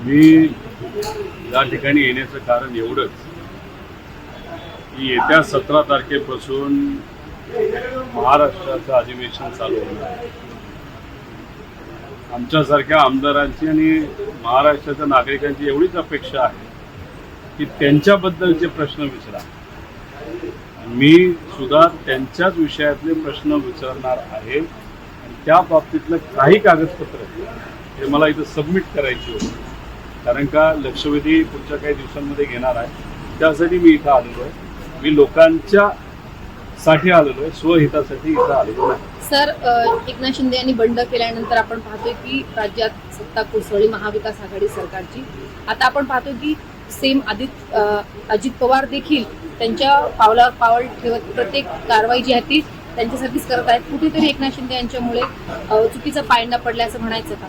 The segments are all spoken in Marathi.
मी या ठिकाणी येण्याचं कारण एवढंच की येत्या 17 तारखेपासून महाराष्ट्राचं अधिवेशन चालू होणार आहे. आमच्यासारख्या आमदारांची आणि महाराष्ट्राच्या नागरिकांची एवढीच अपेक्षा आहे की त्यांच्याबद्दलचे प्रश्न विचारा. मी सुद्धा त्यांच्याच विषयातले प्रश्न विचारणार आहे आणि त्या बाबतीतलं काही कागदपत्र हे मला इथं सबमिट करायची होती. कारण का लक्षवेधी पुढच्या काही दिवसांमध्ये घेणार आहे, त्यासाठी मी इथं आलेलो आहे. मी लोकांच्या साठी आलेलो आहे, स्वहितासाठी इथं आलेलो नाही. सर, एकनाथ शिंदे यांनी बंड केल्यानंतर आपण पाहतोय की राज्यात सत्ता कोसळली महाविकास आघाडी सरकारची. आता आपण पाहतोय की सेम अजित पवार देखील त्यांच्या पावलावर पाऊल ठेवत प्रत्येक कारवाई जी आहे ती त्यांच्यासाठीच करत आहेत. कुठेतरी एकनाथ शिंदे यांच्यामुळे चुकीचा पायंडा पडला असं म्हणायचं का?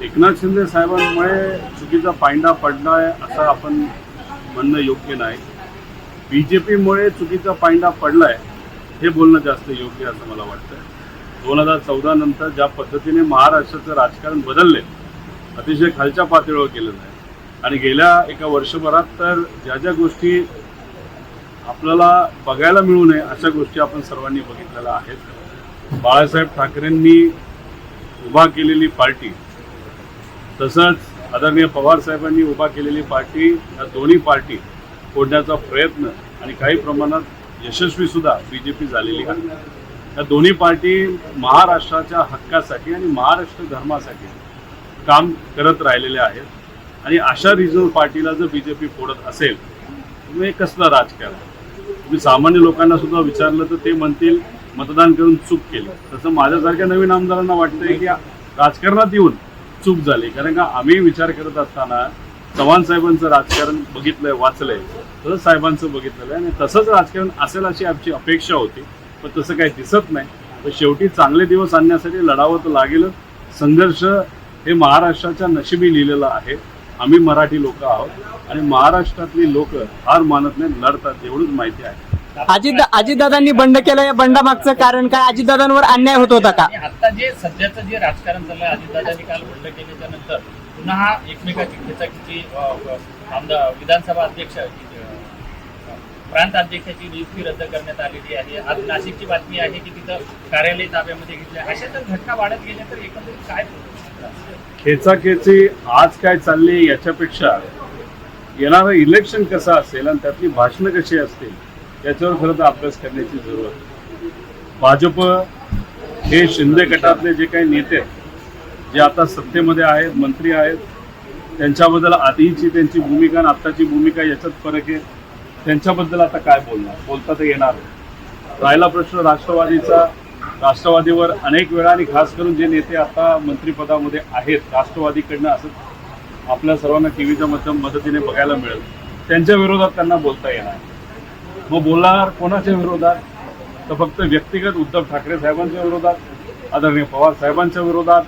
एकनाथ शिंदे साहेबांमुळे चुकीचा पायंडा पडलाय असं आपण म्हणणं योग्य नाही. बीजेपीमुळे चुकीचा पायंडा पडलाय हे बोलणं जास्त योग्य असं मला वाटतं. 2014 नंतर ज्या पद्धतीने महाराष्ट्राचं राजकारण बदलले, अतिशय खालच्या पातळीवर केलेलं आहे आणि गेल्या एका वर्षभरात तर ज्या ज्या गोष्टी आपल्याला बघायला मिळू नये अशा गोष्टी आपण सर्वांनी बघितलेल्या आहेत. बाळासाहेब ठाकरेंनी उभा केलेली पार्टी, तसंच आदरणीय पवार साहेबांनी उभा केलेली पार्टी, या दोन्ही पार्टी फोडण्याचा प्रयत्न आणि काही प्रमाणात यशस्वी सुद्धा बीजेपी झालेली आहे. या दोन्ही पार्टी महाराष्ट्राच्या हक्कासाठी आणि महाराष्ट्र धर्मासाठी काम करत राहिलेल्या आहेत आणि अशा रिजनल पार्टीला जर बीजेपी फोडत असेल तर हे कसलं राजकारण? तुम्ही सामान्य लोकांना सुद्धा विचारलं तर ते म्हणतील मतदान करून चूक केली. तसं माझ्यासारख्या नवीन आमदारांना वाटतंय की राजकारणात येऊन चूक झाली. कारण का आम्ही विचार करत असताना चव्हाण साहेबांचं राजकारण बघितलंय, वाचलंय, तसंच साहेबांचं बघितलेलं आहे आणि तसंच राजकारण असेल अशी आमची अपेक्षा होती, पण तसं काही दिसत नाही. तर शेवटी चांगले दिवस आणण्यासाठी लढावं तर लागेलच. संघर्ष हे महाराष्ट्राच्या नशिबी लिहिलेलं आहे. आम्ही मराठी लोक आहोत आणि महाराष्ट्रातली लोक हार मानत नाही, लढतात, एवढंच माहिती आहे. अजितदादांनी बंड केलं, या बंडामागचं कारण काय? अजितदादांवर अन्याय होत होता का? आता जे सध्याचं जे राजकारण चाललंय, अजितदादांनी काल बंड केल्याच्या नंतर पुन्हा हा एकमेकाची खेचाखिची आमदार विधानसभा अध्यक्ष प्रांत अध्यक्षाची नियुक्ती रद्द करण्यात आलेली आहे. आज नाशिकची बातमी आहे की तिथं कार्यालय ताब्यामध्ये घेतले. अशा जर घटना वाढत गेल्या तर एकंदरीत काय खेचाखेची आज काय चालली याच्यापेक्षा येणारं इलेक्शन कसं असेल आणि त्यातली भाषणं कशी असतील याच्यावर खरं तर अभ्यास करण्याची जरूरत आहे. भाजप हे शिंदे गटातले जे काही नेते आहेत, जे आता सत्तेमध्ये आहेत, मंत्री आहेत, त्यांच्याबद्दल आधीची त्यांची भूमिका आणि आत्ताची भूमिका याच्यात फरक आहे. त्यांच्याबद्दल आता काय बोलणार? बोलता तर येणार. राहिला प्रश्न राष्ट्रवादीचा. राष्ट्रवादीवर अनेक वेळा आणि खास करून जे नेते आता मंत्रिपदामध्ये आहेत राष्ट्रवादीकडनं, असं आपल्या सर्वांना टीव्हीच्या मदतीने बघायला मिळेल, त्यांच्या विरोधात त्यांना बोलता येणार. मग बोलणार कोणाच्या विरोधात? तर फक्त व्यक्तिगत उद्धव ठाकरे साहेबांच्या विरोधात, आदरणीय पवार साहेबांच्या विरोधात,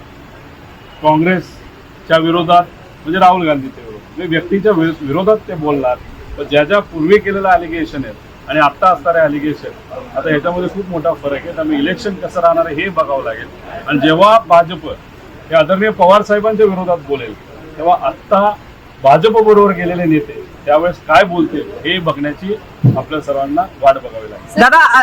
काँग्रेसच्या विरोधात, म्हणजे राहुल गांधीच्या विरोधात. म्हणजे व्यक्तीच्या विरोधात ते बोलणार. तर ज्या ज्या पूर्वी केलेलं ॲलिगेशन आहेत आणि आत्ता असणारे ॲलिगेशन, आता ह्याच्यामध्ये खूप मोठा फरक आहे. त्यामुळे इलेक्शन कसं राहणार आहे हे बघावं लागेल. आणि जेव्हा भाजप हे आदरणीय पवार साहेबांच्या विरोधात बोलेल, तेव्हा आत्ता भाजपबरोबर गेलेले नेते त्यावेळेस काय बोलतील हे बघण्याची आपल्या सर्वांना वाट बघावी लागेल. दादा,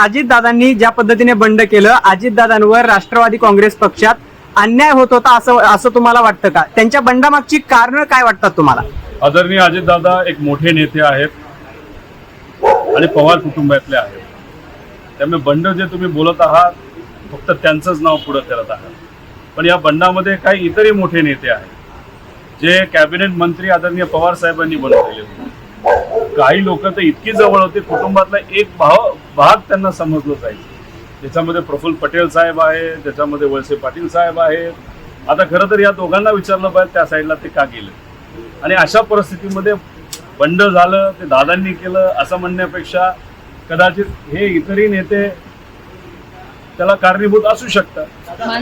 अजितदादांनी ज्या पद्धतीने बंड केलं, अजितदादांवर राष्ट्रवादी काँग्रेस पक्षात अन्याय होत होता असं तुम्हाला वाटतं का? त्यांच्या बंडामागची कारणं काय वाटतात तुम्हाला? आदरणीय अजितदादा एक मोठे नेते आहेत आणि पवार कुटुंबातले आहेत. त्यामुळे बंड जे तुम्ही बोलत आहात फक्त त्यांचंच नाव पुढे करत आहात. पण या बंडामध्ये काही इतरही मोठे नेते आहेत जे कॅबिनेट मंत्री आदरणीय पवार साहेबांनी बनवलेले होते. काही लोक तर इतकी जवळ होते, कुटुंबातला एक भाग त्यांना समजलं जायचं. त्याच्यामध्ये प्रफुल्ल पटेल साहेब आहे, त्याच्यामध्ये वळसे पाटील साहेब आहेत. आता खरं तर या दोघांना विचारलं पाहिजे त्या साईडला ते का गेले. आणि अशा परिस्थितीमध्ये बंड झालं ते दादांनी केलं असं म्हणण्यापेक्षा कदाचित हे इतरही नेते त्याला कारणीभूत असू शकतात.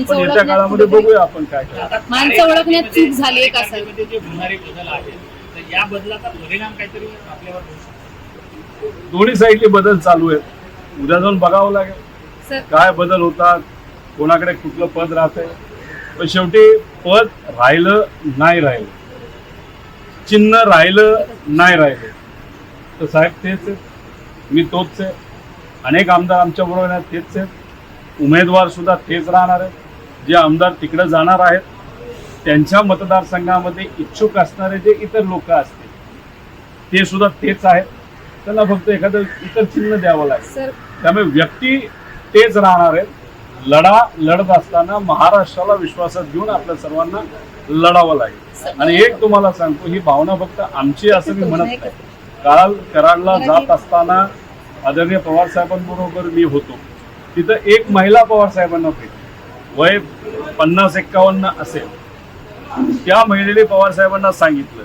पण येत्या काळामध्ये बघूया आपण काय माणसं ओळखण्यात चूक झाली का सर? जे होणारे बदल आहेत तर या बदलाचा परिणाम काहीतरी आपल्यावर होऊ शकतो. दोन्ही साईडचे बदल चालू आहेत. उद्या जाऊन बघावं लागेल काय बदल होतात, कोणाकडे कुठलं पद राहतंय. पण शेवटी पद राहिलं नाही राहिलं चिन्ह राहिलं नाही राहिलं तर साहेब तेच आहेत, मी तोच आहे, अनेक आमदार आमच्या बरोबर आहेत तेच आहेत, उमेदवार सुद्धा तेच राहणार आहेत, जे आमदार तिकडे जाणार आहेत त्यांच्या मतदारसंघामध्ये इच्छुक असणारे जे इतर लोक असतील ते सुद्धा तेच आहेत, त्यांना फक्त एखादं इतर चिन्ह द्यावं लागेल. सर त्यामुळे व्यक्ती तेच राहणार आहेत. लढत असताना महाराष्ट्राला विश्वासात घेऊन आपल्या सर्वांना लढावं लागेल. आणि एक तुम्हाला सांगतो, ही भावना फक्त आमची असं मी म्हणत नाही. काल कराडला जात असताना आदरणीय पवार साहेबांबरोबर मी होतो, तिथं एक महिला पवार साहेबांना भेटली, वय 50-51 असेल. त्या महिलेने पवार साहेबांना सांगितलं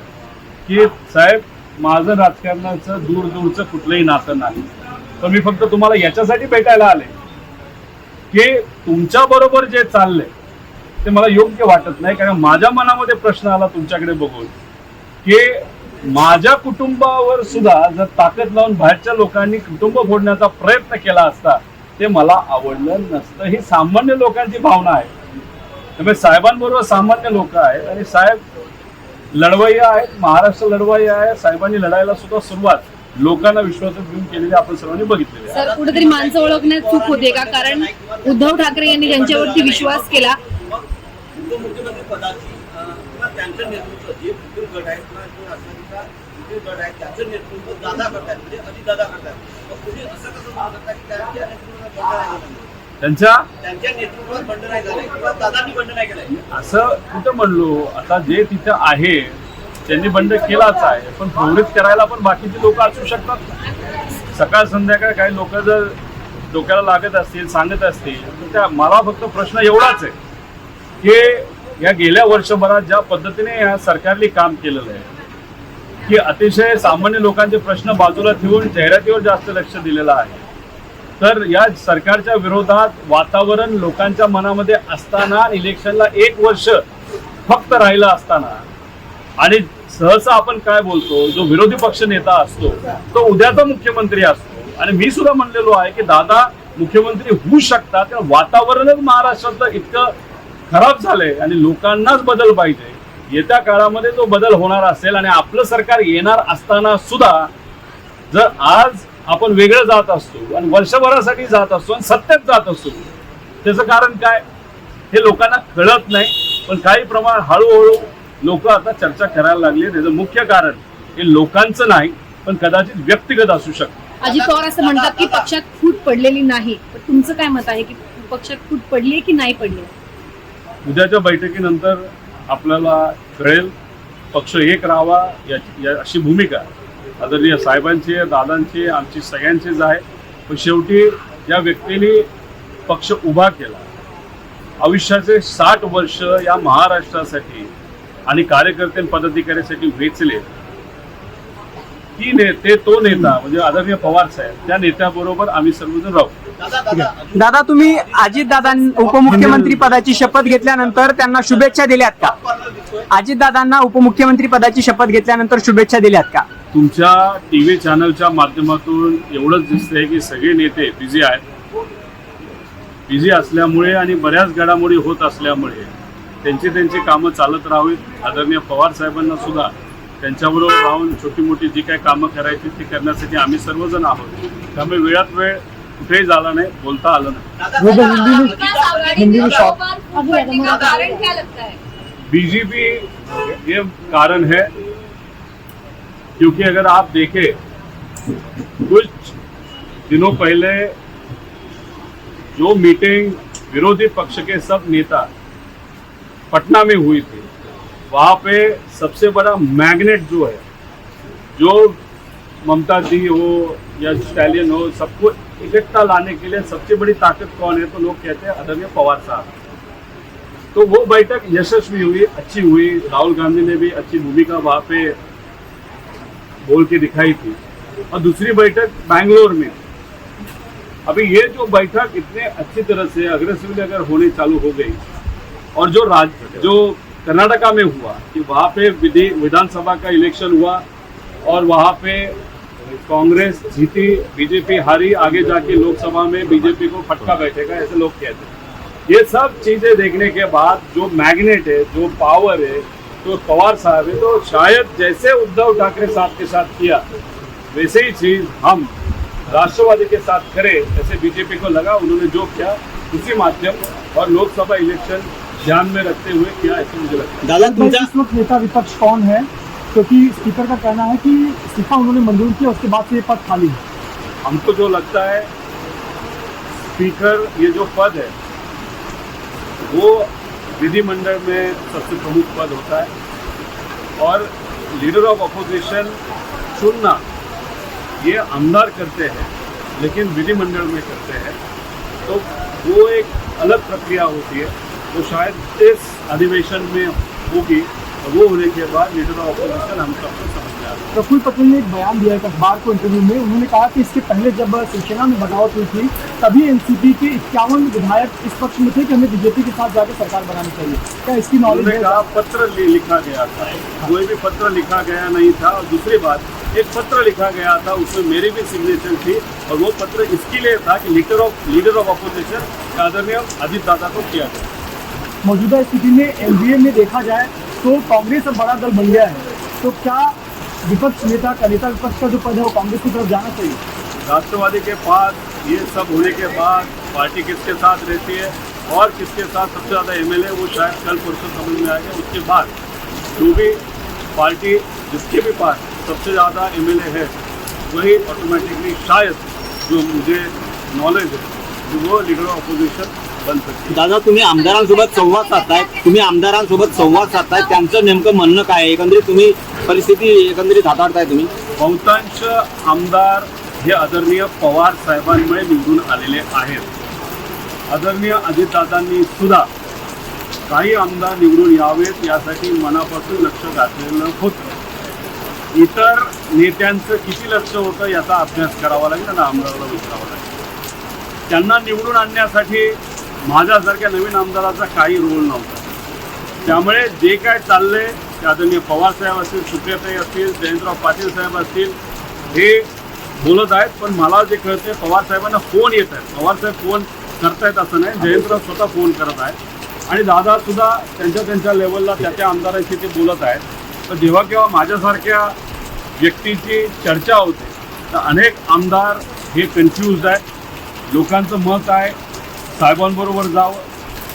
की साहेब माझं राजकारणाचं दूरचं कुठलंही नातं नाही, पण मी फक्त तुम्हाला याच्यासाठी भेटायला आले की तुमच्या बरोबर जे चाललंय ते मला योग्य वाटत नाही. कारण माझ्या मनामध्ये प्रश्न आला तुमच्याकडे बघून की माझ्या कुटुंबावर सुद्धा जर ताकद लावून बाहेरच्या लोकांनी कुटुंब फोडण्याचा प्रयत्न केला असता ते मला आवडलं नसतं. ही सामान्य लोकांची भावना आहे. त्यामुळे साहेबांबरोबर सामान्य लोक आहेत आणि साहेब लढवय्या आहेत, महाराष्ट्र लढवय्या आहे. साहेबांनी लढायला सुद्धा सुरुवात लोकांना विश्वासात घेऊन केलेली आपण सर्वांनी बघितलेली आहे. सर कुठेतरी माणसं ओळखण्यात चूक होते का? कारण उद्धव ठाकरे यांनी त्यांच्यावरती विश्वास केला. उपमुख्यमंत्री पदाची किंवा त्यांचं नेतृत्व जे उद्धव गट आहेत किंवा जो राष्ट्रवादीचा उद्धव गट आहे त्याचं नेतृत्व दादा करतात, म्हणजे अजितदादा करतात. मग तुम्ही असं कसं म्हणू शकता की त्यांच्या नेतृत्वात बंड नाही झालं, त्यांच्या नेतृत्वात बंड नाही झालं किंवा दादांनी बंड नाही केलंय असं कुठं म्हणलो? आता जे तिथं आहे त्यांनी बंड केलाच आहे, पण प्रवृत्त करायला पण बाकीचे लोक असू शकतात. सकाळ संध्याकाळ काही लोक जर डोक्याला लागत असतील, सांगत असतील तर त्या मला फक्त प्रश्न एवढाच आहे की या गेल्या वर्षभरात ज्या पद्धतीने या सरकारने काम केलेलं आहे की अतिशय सामान्य लोकांचे प्रश्न बाजूला ठेवून जाहिरातीवर जास्त लक्ष दिलेलं आहे. तर या सरकारच्या विरोधात वातावरण लोकांच्या मनामध्ये असताना, इलेक्शनला 1 वर्ष फक्त राहिलं असताना आणि सहसा आपण काय बोलतो, जो विरोधी पक्ष नेता असतो तो उद्याचा मुख्यमंत्री असतो आणि मी सुद्धा म्हणलेलो आहे की दादा मुख्यमंत्री होऊ शकतात. कारण वातावरणच महाराष्ट्रातलं इतकं खराब झालंय आणि लोकांनाच बदल पाहिजे. येत्या काळामध्ये जो बदल होणार असेल आणि आपलं सरकार येणार असताना सुद्धा जर आज आपण वेगळं जात असतो आणि वर्षभरासाठी जात असतो आणि सत्तेत जात असतो, त्याचं कारण काय हे लोकांना कळत नाही. पण काही प्रमाणात हळूहळू लोक आता चर्चा करायला लागली. त्याचं मुख्य कारण हे लोकांचं नाही पण कदाचित व्यक्तिगत असू शकतं. अजित पवार असं म्हणतात की पक्षात फूट पडलेली नाही, पण तुमचं काय मत आहे की पक्षात फूट पडली की नाही पडली? उद्याच्या बैठकीनंतर आपल्याला कळेल. पक्ष एक राहावा अशी भूमिका आदरणीय साहेबांची आहे, दादांची, आमची सगळ्यांचीच आहे. पण शेवटी या व्यक्तीने पक्ष उभा केला, आयुष्याचे 60 वर्ष या महाराष्ट्रासाठी आणि कार्यकर्ते पदाधिकाऱ्यांसाठी वेचले. तो नेता म्हणजे आदरणीय पवार साहेब, त्या नेत्याबरोबर आम्ही सर्वजण राहू. दादा तुम्ही अजितदादां उपमुख्यमंत्री पदाची शपथ घेतल्यानंतर त्यांना शुभेच्छा दिल्यात का? अजितदादांना उपमुख्यमंत्री पदाची शपथ घेतल्यानंतर शुभेच्छा दिल्यात का? तुमच्या टीव्ही चॅनलच्या माध्यमातून एवढंच दिसतंय की सगळे नेते बिझी आहेत. बिझी असल्यामुळे आणि बऱ्याच घडामोडी होत असल्यामुळे त्यांची कामं चालत राहावीत. आदरणीय पवार साहेबांना सुद्धा त्यांच्याबरोबर राहून छोटी मोठी जी काही कामं करायची ती करण्यासाठी आम्ही सर्वजण आहोत. त्यामुळे वेळात वेळ कुठेही झाला नाही, बोलता आलं नाही. बीजेपी ये कारण है क्योंकि अगर आप देखें कुछ दिनों पहले जो मीटिंग विरोधी पक्ष के सब नेता पटना में हुई थी, वहाँ पे सबसे बड़ा मैग्नेट जो है, जो ममता दी हो या स्टैलियन हो, सबको इकट्ठा लाने के लिए सबसे बड़ी ताकत कौन है? तो लोग कहते हैं आदरणीय पवार साहब. तो वो बैठक यशस्वी हुई, अच्छी हुई. राहुल गांधी ने भी अच्छी भूमिका वहाँ पे बोल के दिखाई थी. और दूसरी बैठक बैंगलोर में. अभी ये जो बैठक इतने अच्छी तरह से अग्रेसिवली अगर होने चालू हो गई और जो कर्नाटका में हुआ कि वहाँ पे विधानसभा का इलेक्शन हुआ और वहाँ पे कांग्रेस जीती, बीजेपी हारी, आगे जाके लोकसभा में बीजेपी को फटका बैठेगा ऐसे लोग कहते हैं. ये सब चीजें देखने के बाद जो मैग्नेट है, जो पावर है, तो पवार साहब है, तो शायद जैसे उद्धव ठाकरे साहब के साथ किया वैसे ही चीज हम राष्ट्रवादी के साथ करें, ऐसे बीजेपी को लगा। उन्होंने जो किया उसी माध्यम और लोकसभा इलेक्शन ध्यान में रखते हुए किया, ऐसे मुझे लगता है। दादा तुमच्या इस वक्त नेता विपक्ष कौन है? क्योंकि स्पीकर का कहना है कि इस्तीफा उन्होंने मंजूर किया, उसके बाद से ये पद खाली है। हमको जो लगता है स्पीकर ये जो पद है वो विधिमंडल में सबसे प्रमुख पद होता है और लीडर ऑफ अपोजिशन चुनना ये आमदार करते हैं लेकिन विधिमंडल में करते हैं, तो वो एक अलग प्रक्रिया होती है। तो शायद इस अधिवेशन में होगी और वो होने के बाद लीडर ऑफ अपोजिशन हम सबको समझ में आ रहा है। प्रफुल्ल पटेल ने एक बयान दिया एक अखबार को इंटरव्यू में, उन्होंने कहा कि इसके पहले जब शिवसेना में बगावत हुई थी तभी एनसीपी के 51 विधायक इस पक्ष में थे कि हमें बीजेपी के साथ जाकर सरकार बनानी चाहिए। क्या इसकी नॉलेज उन्होंने है? कहा पत्र लिखा गया था, कोई भी पत्र लिखा गया नहीं था। और दूसरी बात, एक पत्र लिखा गया था उसमें मेरी भी सिग्नेचर थी और वो पत्र इसके लिए था कि लीडर ऑफ अपोजिशन आदरणीय अजीत दादा को किया गया। मौजूदा स्थिति में एनडीए में देखा जाए तो कांग्रेस अब बड़ा दल बन गया है, तो क्या विपक्ष नेता का नेता विपक्ष का जो पद है वो कांग्रेस की तरफ जाना चाहिए? राष्ट्रवादी के पास ये सब होने के बाद पार्टी किसके साथ रहती है और किसके साथ सबसे ज़्यादा एमएलए, वो शायद कल परसों समझ में आएगा। उसके बाद जो भी पार्टी जिसके भी पास सबसे ज़्यादा एमएलए है वही ऑटोमेटिकली शायद, जो मुझे नॉलेज है, तो वो लीडर ऑफ अपोजिशन बन सकते हैं। दादा तुम्ही आमदारांसोबत संवाद साधताय त्यांचं नेमकं म्हणणं काय आहे? एकंदरीत तुम्ही परिस्थिती एकंदरीत हाताळताय तुम्ही? बहुतांश आमदार हे आदरणीय पवार साहेबांमुळे निवडून आलेले आहेत। आदरणीय अजितदादांनी सुद्धा काही आमदार निवडून यावेत यासाठी मनापासून लक्ष घातलेलं होतं। इतर नेत्यांचं किती लक्ष होतं याचा अभ्यास करावा लागेल ना, आमदाराला विचारावा लागेल। त्यांना निवडून आणण्यासाठी माझ्यासारख्या नवीन आमदाराचा काही रोल नव्हता। त्यामुळे जे काय चाललंय ते आदरणीय पवार साहेब असतील, सुप्रियाताई असतील, जयंतराव पाटील साहेब असतील, हे बोलत आहेत। पण मला जे कळतंय पवार साहेबांना फोन येत आहेत, पवार साहेब फोन करतायत असं नाही, जयंतराव स्वतः फोन करत आहेत आणि दादा सुद्धा त्यांच्या लेवलला त्या आमदारांशी ते बोलत आहेत। तर जेव्हा केव्हा माझ्यासारख्या व्यक्तीची चर्चा होते तर अनेक आमदार हे कन्फ्यूज आहेत। लोकांचं मत आहे साहेबांबरोबर जावं,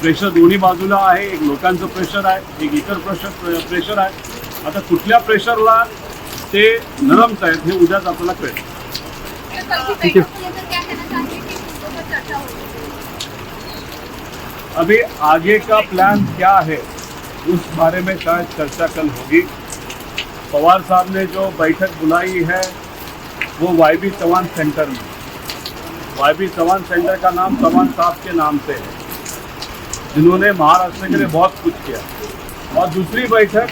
प्रेशर दोन्ही बाजूला आहे, एक लोकांचं प्रेशर आहे, एक इतर प्रेशर आहे। आता कुठल्या प्रेशरला ते नरमत आहेत हे उद्याच आपल्याला कळेल। अभी आगे का प्लान क्या है उस बारे में शायद चर्चा कल होगी। पवार साहब ने जो बैठक बुलाई है वो वाईबी चौहान सेंटर में, वाईबी चौहान सेंटर का नाम चौहान साहब के नाम से है, जिन्होंने महाराष्ट्र के लिए बहुत कुछ किया। और दूसरी बैठक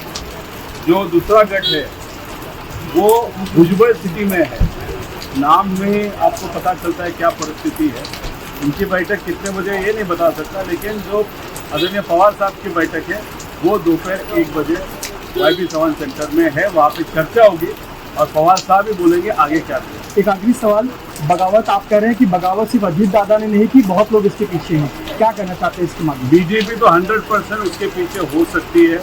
जो दूसरा गठ है वो भुजबल सिटी में है। नाम में आपको पता चलता है क्या परिस्थिति है। उनकी बैठक कितने बजे ये नहीं बता सकता, लेकिन जो आदरणीय पवार साहब की बैठक है वो दोपहर 1 बजे वाईबी चौहान सेंटर में है। वहाँ पे चर्चा होगी और पवार साहब भी बोलेंगे आगे क्या करें। एक आखिरी सवाल, बगावत आप कह रहे हैं कि बगावत सिर्फ अजीत दादा ने नहीं की, बहुत लोग इसके पीछे हैं, क्या कहना चाहते हैं इसके माध्यम? बीजेपी तो 100% उसके पीछे हो सकती है,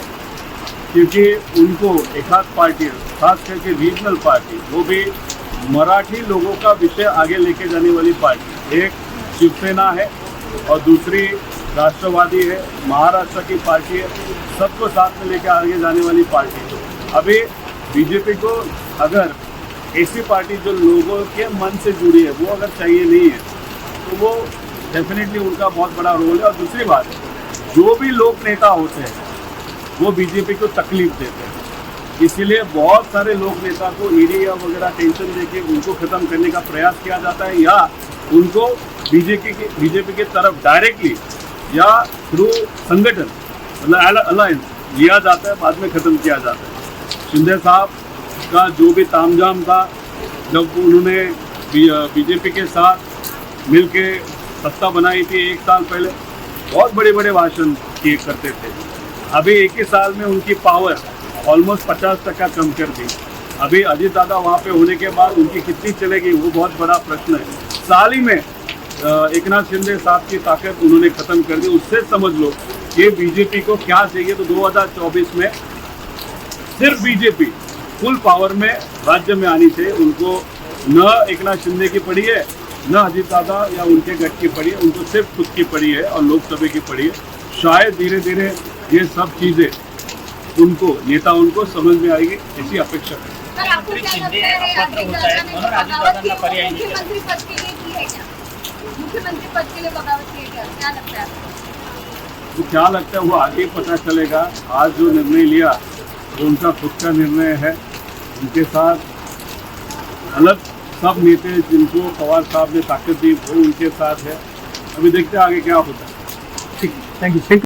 क्योंकि उनको एक आध पार्टी, खास करके रीजनल पार्टी, वो भी मराठी लोगों का विषय आगे लेके जाने वाली पार्टी, एक शिवसेना है और दूसरी राष्ट्रवादी है, महाराष्ट्र की पार्टी है, सबको साथ में लेकर आगे जाने वाली पार्टी है। अभी बीजेपी को अगर ऐसी पार्टी जो लोगों के मन से जुड़ी है वो अगर चाहिए नहीं है तो वो डेफिनेटली उनका बहुत बड़ा रोल है। और दूसरी बात, जो भी लोक नेता होते हैं वो बीजेपी को तकलीफ देते हैं, इसीलिए बहुत सारे लोक नेता को ईडी या वगैरह टेंशन देके उनको खत्म करने का प्रयास किया जाता है, या उनको बीजेपी के तरफ डायरेक्टली या थ्रू संगठन मतलब अलायंस लिया जाता है, बाद में खत्म किया जाता है। शिंदे साहब का जो भी तामझाम था जब उन्होंने बीजेपी के साथ मिलके सत्ता बनाई थी 1 साल पहले, बहुत बड़े बड़े भाषण किए करते थे। अभी 1 ही साल में उनकी पावर ऑलमोस्ट 50% कम कर दी। अभी अजीत दादा वहाँ पे होने के बाद उनकी कितनी चलेगी वो बहुत बड़ा प्रश्न है। साल ही में एकनाथ शिंदे साहब की ताकत उन्होंने खत्म कर दी। उससे समझ लो कि बीजेपी को क्या चाहिए। तो 2024 में सिर्फ बीजेपी फुल पावर में राज्य में आनी चाहिए। उनको न एकनाथ शिंदे की पड़ी है, न अजीत दादा या उनके गठ की पड़ी है, उनको सिर्फ खुद की पड़ी है और लोकसभा की पड़ी है। शायद धीरे धीरे ये सब चीजें उनको नेताओं को समझ में आएगी, ऐसी अपेक्षा है। सर, आपको क्या शिंदे लगता है अपात्र अजित होत दादा आहेत ने म्हणून बगावत अजितदादांना की- पर्याय नाही केला. मुख्यमंत्री पद के लिए की है क्या? मुख्यमंत्री पद के लिए बगावत की है क्या लगता है आपको? तो क्या लगता है वो आगे पता चलेगा। आज जो निर्णय लिया वो उनका खुद का निर्णय है। उनके साथ अलग सब नेता जिनको पवार साहब ने ताकत दी वो उनके साथ है। अभी देखते हैं आगे क्या होता है। ठीक, थैंक यू।